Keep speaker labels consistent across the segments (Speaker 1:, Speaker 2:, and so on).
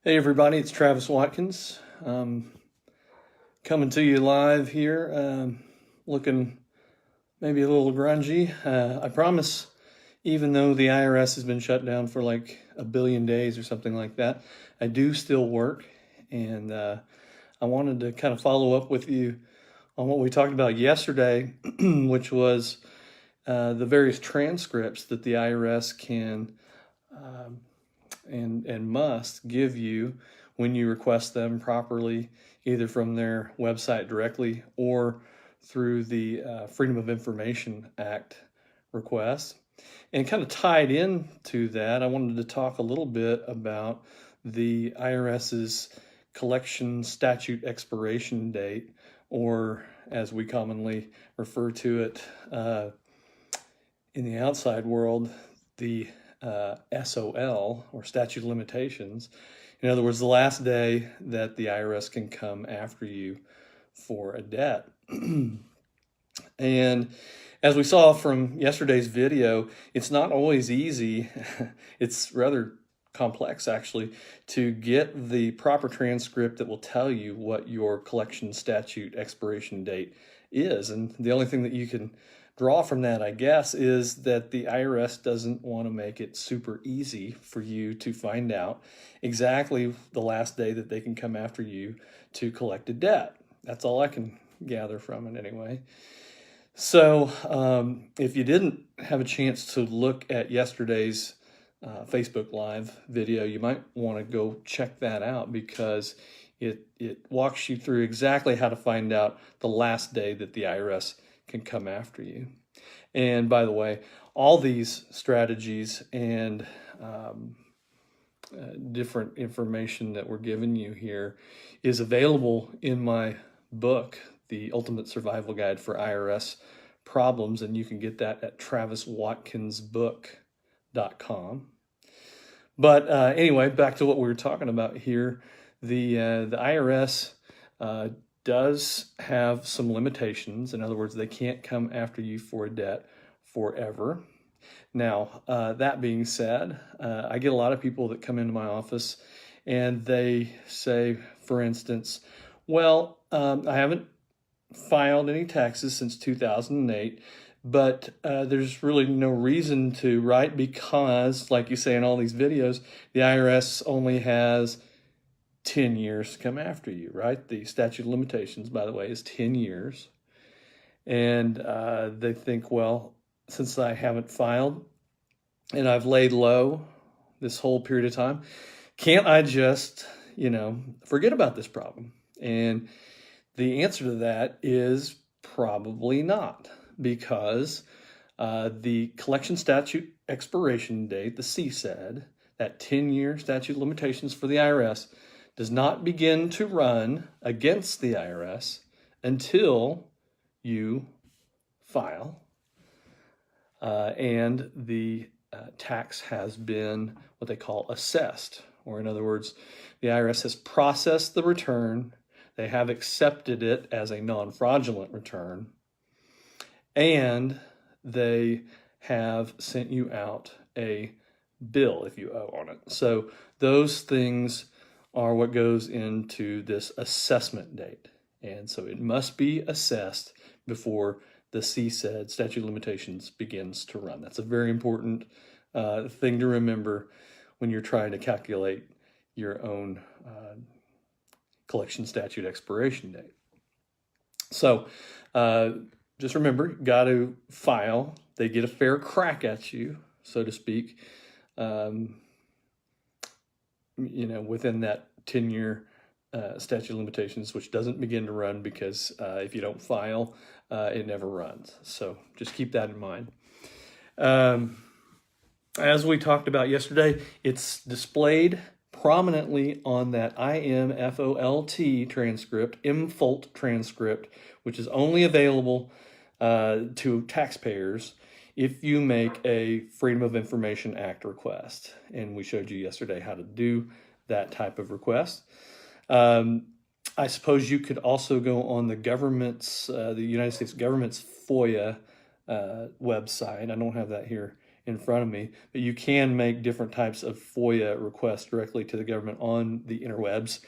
Speaker 1: Hey everybody, it's Travis Watkins. Coming to you live here, looking maybe a little grungy. I promise, even though the IRS has been shut down for like a billion days or something like that, I do still work. And I wanted to kind of follow up with you on what we talked about yesterday, which was the various transcripts that the IRS can and must give you when you request them properly, either from their website directly or through the Freedom of Information Act request. And kind of tied into that, I wanted to talk a little bit about the IRS's collection statute expiration date, or as we commonly refer to it in the outside world, the SOL, or statute of limitations. In other words, the last day that the IRS can come after you for a debt. And as we saw from yesterday's video, it's not always easy. It's rather complex, actually, to get the proper transcript that will tell you what your collection statute expiration date is. And the only thing that you can draw from that, I guess, is that the IRS doesn't want to make it super easy for you to find out exactly the last day that they can come after you to collect a debt. That's all I can gather from it anyway. So if you didn't have a chance to look at yesterday's Facebook Live video, you might want to go check that out, because it walks you through exactly how to find out the last day that the IRS can come after you. And by the way, all these strategies and different information that we're giving you here is available in my book, The Ultimate Survival Guide for IRS Problems, and you can get that at traviswatkinsbook.com. But anyway, back to what we were talking about here. The IRS does have some limitations. In other words, they can't come after you for a debt forever. Now, that being said, I get a lot of people that come into my office and they say, for instance, well, I haven't filed any taxes since 2008, but there's really no reason to, right? Because, like you say in all these videos, the IRS only has 10 years to come after you, right? The statute of limitations, by the way, is 10 years. And they think, well, since I haven't filed and I've laid low this whole period of time, can't I just, forget about this problem? And the answer to that is probably not, because the collection statute expiration date, the CSED, that 10-year statute of limitations for the IRS, does not begin to run against the IRS until you file and the tax has been what they call assessed, or in other words, the IRS has processed the return, they have accepted it as a non-fraudulent return, and they have sent you out a bill if you owe on it. So those things are what goes into this assessment date. And so it must be assessed before the CSED, statute of limitations, begins to run. That's a very important thing to remember when you're trying to calculate your own collection statute expiration date. So just remember, got to file. They get a fair crack at you, so to speak, within that 10-year statute of limitations, which doesn't begin to run because if you don't file, it never runs. So just keep that in mind. As we talked about yesterday, it's displayed prominently on that IMFOLT transcript, IMFOLT transcript, which is only available to taxpayers if you make a Freedom of Information Act request. And we showed you yesterday how to do that type of request. I suppose you could also go on the government's, the United States government's FOIA website. I don't have that here in front of me, but you can make different types of FOIA requests directly to the government on the interwebs.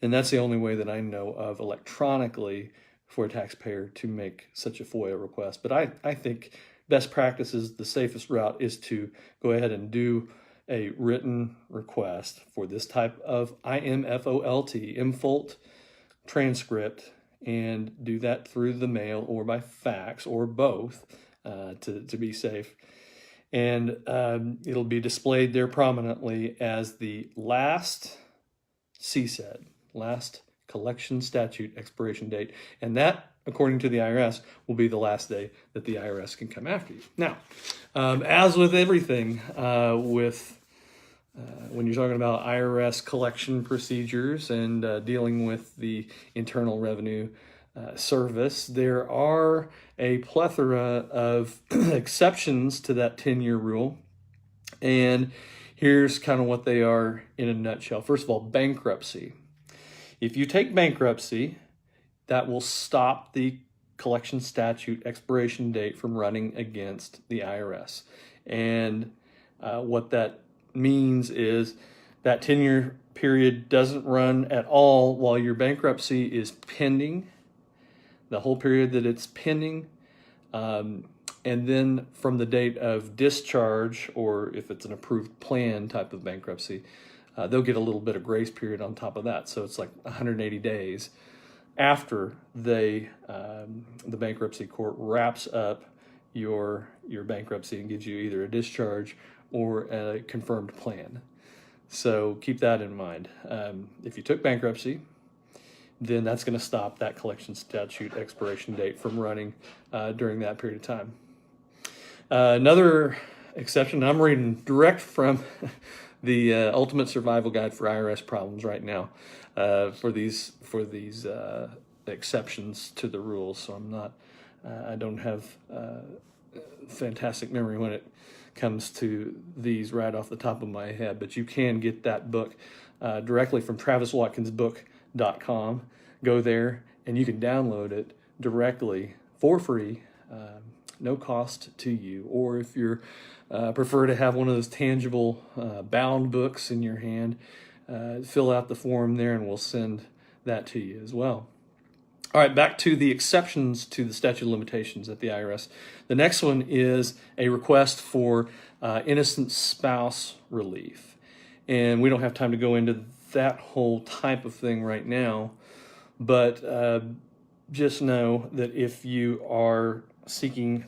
Speaker 1: And that's the only way that I know of electronically for a taxpayer to make such a FOIA request. But I think best practices, the safest route is to go ahead and do a written request for this type of IMFOLT transcript, and do that through the mail or by fax or both to be safe. And it'll be displayed there prominently as the last CSED, last collection statute expiration date. And that, according to the IRS, will be the last day that the IRS can come after you. Now, as with everything, when you're talking about IRS collection procedures and dealing with the Internal Revenue Service, there are a plethora of exceptions to that 10-year rule. And here's kind of what they are in a nutshell. First of all, bankruptcy. If you take bankruptcy, that will stop the collection statute expiration date from running against the IRS. And what that means is that 10-year period doesn't run at all while your bankruptcy is pending, the whole period that it's pending. And then from the date of discharge, or if it's an approved plan type of bankruptcy, they'll get a little bit of grace period on top of that. So it's like 180 days after the bankruptcy court wraps up your bankruptcy and gives you either a discharge or a confirmed plan. So keep that in mind. If you took bankruptcy, then that's going to stop that collection statute expiration date from running during that period of time. Another exception, I'm reading direct from the Ultimate Survival Guide for IRS Problems right now for these exceptions to the rules. So I don't have fantastic memory when it comes to these right off the top of my head, but you can get that book directly from TravisWatkinsBook.com. Go there and you can download it directly for free, no cost to you. Or if you prefer to have one of those tangible bound books in your hand, fill out the form there and we'll send that to you as well. All right, back to the exceptions to the statute of limitations at the IRS. The next one is a request for innocent spouse relief. And we don't have time to go into that whole type of thing right now, but just know that if you are seeking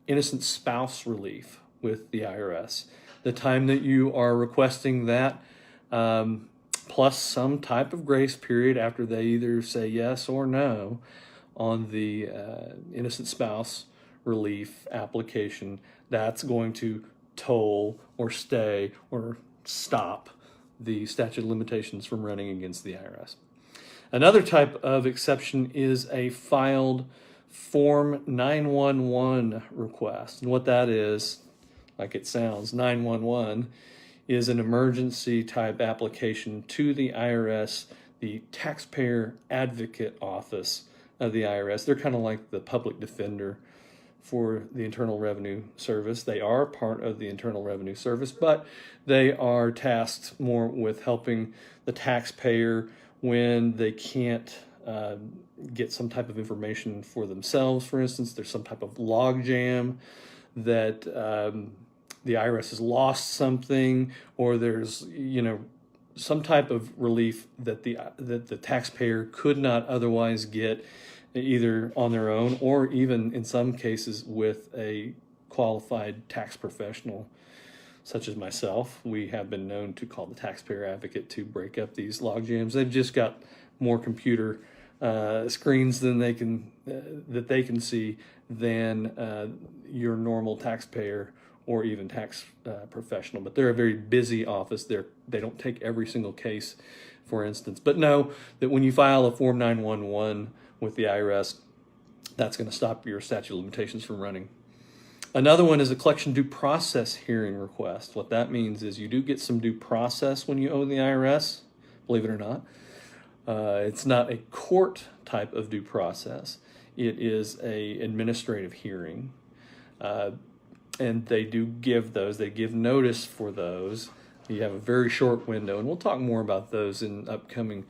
Speaker 1: innocent spouse relief with the IRS, the time that you are requesting that, plus some type of grace period after they either say yes or no on the innocent spouse relief application, that's going to toll or stay or stop the statute of limitations from running against the IRS. Another type of exception is a filed Form 911 request. And what that is, like it sounds, 911 is an emergency type application to the IRS, the Taxpayer Advocate Office of the IRS. They're kind of like the public defender for the Internal Revenue Service. They are part of the Internal Revenue Service, but they are tasked more with helping the taxpayer when they can't get some type of information for themselves. For instance, there's some type of logjam that the IRS has lost something, or there's some type of relief that the taxpayer could not otherwise get either on their own or even in some cases with a qualified tax professional such as myself. We have been known to call the taxpayer advocate to break up these log jams. They've just got more computer screens than they can see than your normal taxpayer or even tax professional. But they're a very busy office. They don't take every single case, for instance. But know that when you file a Form 911 with the IRS, that's going to stop your statute of limitations from running. Another one is a collection due process hearing request. What that means is you do get some due process when you owe the IRS, believe it or not. It's not a court type of due process. It is an administrative hearing. and they do give those. They give notice for those. You have a very short window, and we'll talk more about those in upcoming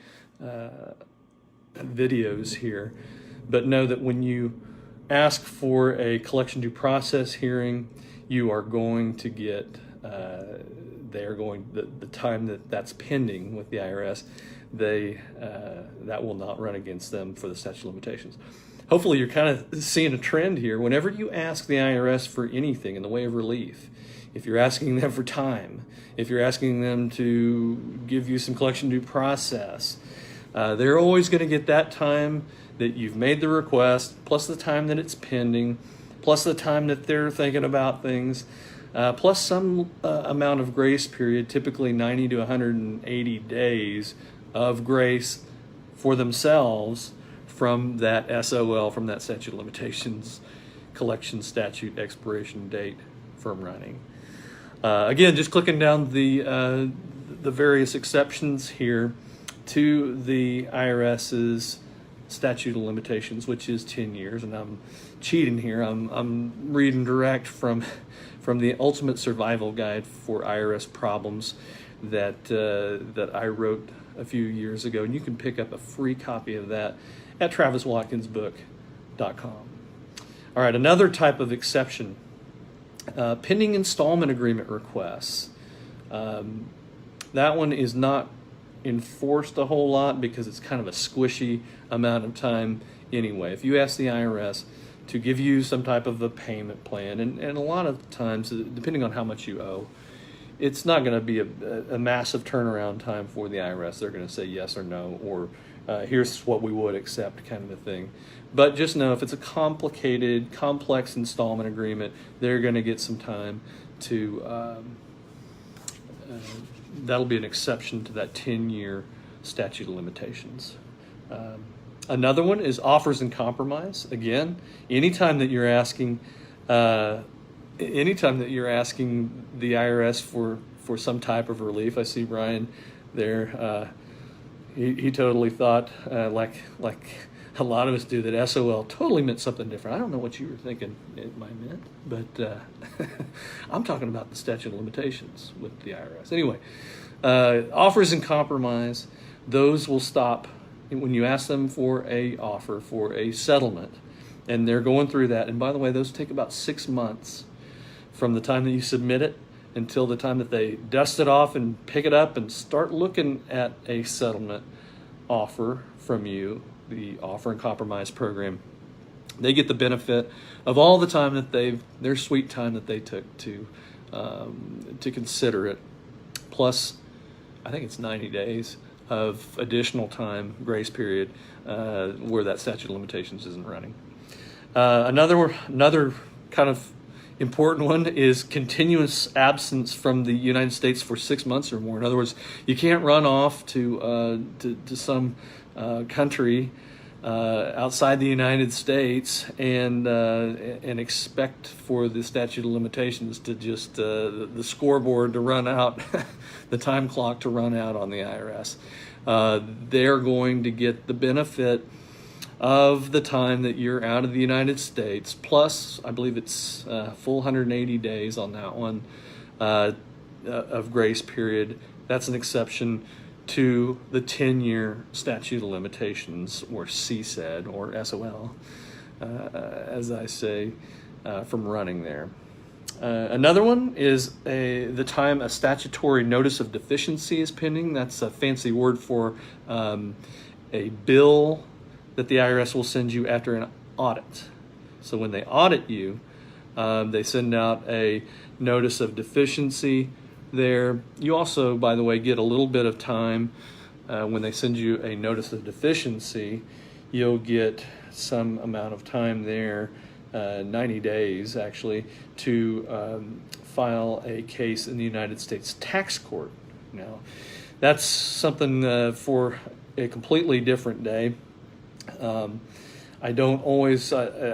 Speaker 1: videos here. But know that when you ask for a collection due process hearing, you are going to get the time that's pending with the IRS. That will not run against them for the statute of limitations. Hopefully you're kind of seeing a trend here. Whenever you ask the IRS for anything in the way of relief, if you're asking them for time, if you're asking them to give you some collection due process, they're always going to get that time that you've made the request, plus the time that it's pending, plus the time that they're thinking about things, plus some amount of grace period, typically 90 to 180 days of grace for themselves from that SOL, from that statute of limitations, collection statute expiration date from running. Again, just clicking down the various exceptions here to the IRS's statute of limitations, which is 10 years, and I'm cheating here. I'm reading direct from the Ultimate Survival Guide for IRS Problems that I wrote a few years ago, and you can pick up a free copy of that at traviswatkinsbook.com. All right, another type of exception, pending installment agreement requests. That one is not enforced a whole lot because it's kind of a squishy amount of time anyway. If you ask the IRS to give you some type of a payment plan, and a lot of times, depending on how much you owe, it's not going to be a massive turnaround time for the IRS. They're going to say yes or no, or here's what we would accept, kind of a thing. But just know if it's a complicated, complex installment agreement, they're going to get some time to, that'll be an exception to that 10-year statute of limitations. Another one is offers and compromise. Again, anytime that you're asking the IRS for some type of relief, I see Brian there. He totally thought, like a lot of us do, that SOL totally meant something different. I don't know what you were thinking it might meant, but I'm talking about the statute of limitations with the IRS. Anyway, offers and compromise, those will stop when you ask them for a offer for a settlement, and they're going through that. And by the way, those take about 6 months from the time that you submit it until the time that they dust it off and pick it up and start looking at a settlement offer from you, the offer and compromise program. They get the benefit of all the time that their sweet time that they took to consider it, plus I think it's 90 days of additional time, grace period, where that statute of limitations isn't running. Another kind of important one is continuous absence from the United States for 6 months or more. In other words, you can't run off to some country outside the United States and expect for the statute of limitations to just the scoreboard to run out, the time clock to run out on the IRS. They're going to get the benefit of the time that you're out of the United States, plus I believe it's full 180 days on that one of grace period. That's an exception to the 10-year statute of limitations, or CSED, or SOL, as I say, from running there. Another one is the time a statutory notice of deficiency is pending. That's a fancy word for a bill that the IRS will send you after an audit. So when they audit you, they send out a notice of deficiency there. You also, by the way, get a little bit of time when they send you a notice of deficiency. You'll get some amount of time there, 90 days actually, to file a case in the United States tax court. Now, that's something for a completely different day. I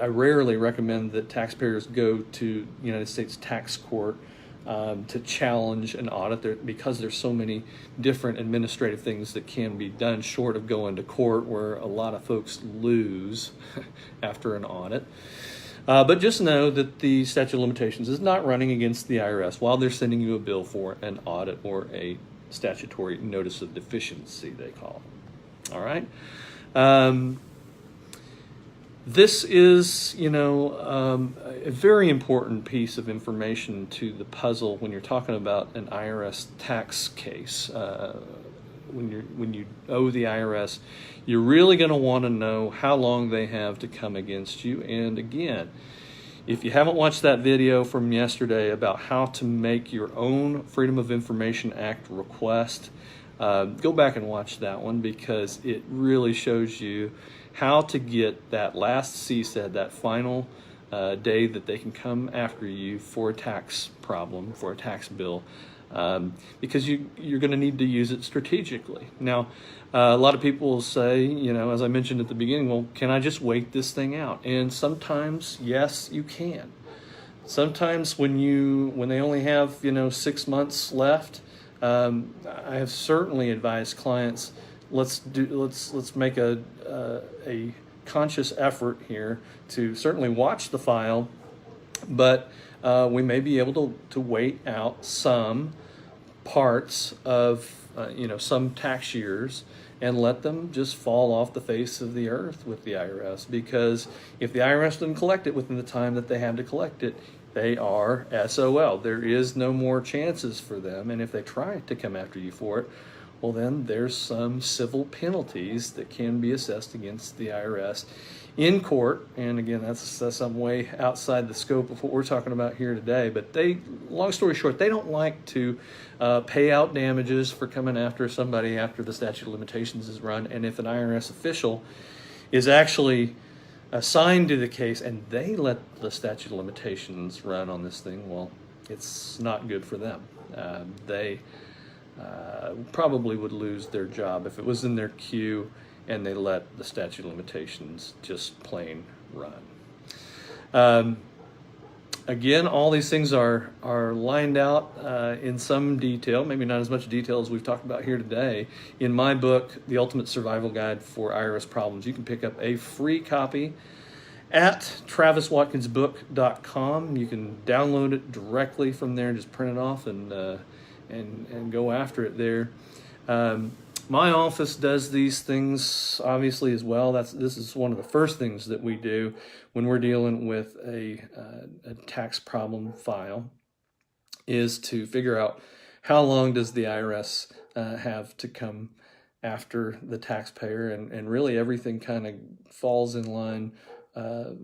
Speaker 1: rarely recommend that taxpayers go to United States tax court to challenge an audit because there's so many different administrative things that can be done short of going to court, where a lot of folks lose after an audit. But just know that the statute of limitations is not running against the IRS while they're sending you a bill for an audit or a statutory notice of deficiency, they call it. All right. This is, a very important piece of information to the puzzle when you're talking about an IRS tax case. When you owe the IRS, you're really going to want to know how long they have to come against you. And again, if you haven't watched that video from yesterday about how to make your own Freedom of Information Act request, go back and watch that one, because it really shows you how to get that last CSED, that final day that they can come after you for a tax problem, for a tax bill, because you're going to need to use it strategically. Now, a lot of people will say, as I mentioned at the beginning, well, can I just wait this thing out? And sometimes, yes, you can. Sometimes when they only have 6 months left, I have certainly advised clients, let's make a conscious effort here to certainly watch the file, but we may be able to wait out some parts of some tax years and let them just fall off the face of the earth with the IRS, because if the IRS doesn't collect it within the time that they have to collect it, they are SOL. There is no more chances for them, and if they try to come after you for it, well, then there's some civil penalties that can be assessed against the IRS in court. And again, that's some way outside the scope of what we're talking about here today. But long story short, they don't like to pay out damages for coming after somebody after the statute of limitations is run. And if an IRS official is actually assigned to the case and they let the statute of limitations run on this thing, well, it's not good for them. They probably would lose their job if it was in their queue and they let the statute of limitations just plain run. Again, all these things are lined out in some detail, maybe not as much detail as we've talked about here today, in my book, The Ultimate Survival Guide for IRS Problems. You can pick up a free copy at traviswatkinsbook.com. You can download it directly from there, just print it off and go after it there. My office does these things obviously as well. This is one of the first things that we do when we're dealing with a tax problem file, is to figure out how long does the IRS have to come after the taxpayer, and really everything kind of falls in line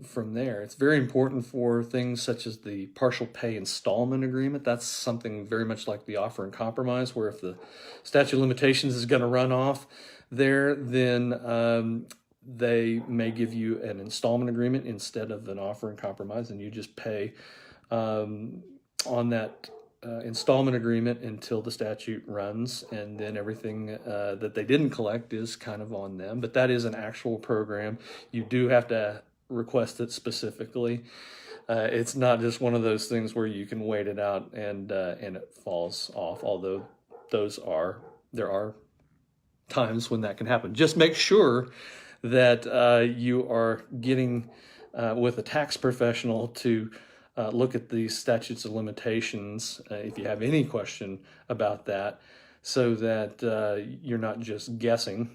Speaker 1: from there. It's very important for things such as the partial pay installment agreement. That's something very much like the offer and compromise, where if the statute of limitations is going to run off there, then they may give you an installment agreement instead of an offer and compromise, and you just pay on that installment agreement until the statute runs, and then everything that they didn't collect is kind of on them. But that is an actual program. You do have to request it specifically. It's not just one of those things where you can wait it out and it falls off, although there are times when that can happen. Just make sure that you are getting with a tax professional to look at the statutes of limitations if you have any question about that, so that you're not just guessing.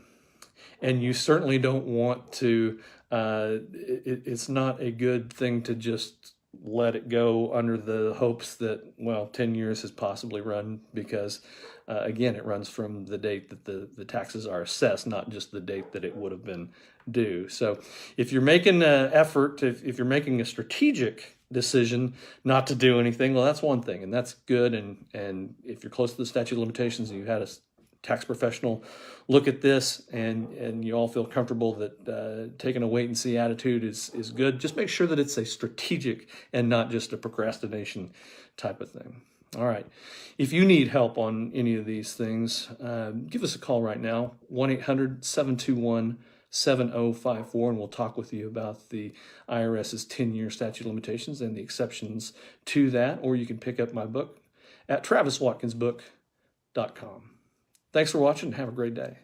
Speaker 1: And you certainly don't want to, it's not a good thing to just let it go under the hopes that, 10 years has possibly run, because again, it runs from the date that the taxes are assessed, not just the date that it would have been due. So if you're making an effort, if you're making a strategic decision not to do anything, well, that's one thing, and that's good. And if you're close to the statute of limitations and you had a tax professional look at this and you all feel comfortable that taking a wait and see attitude is good, just make sure that it's a strategic and not just a procrastination type of thing. All right. If you need help on any of these things, give us a call right now, 1-800-721-7054, and we'll talk with you about the IRS's 10-year statute of limitations and the exceptions to that. Or you can pick up my book at traviswatkinsbook.com. Thanks for watching and have a great day.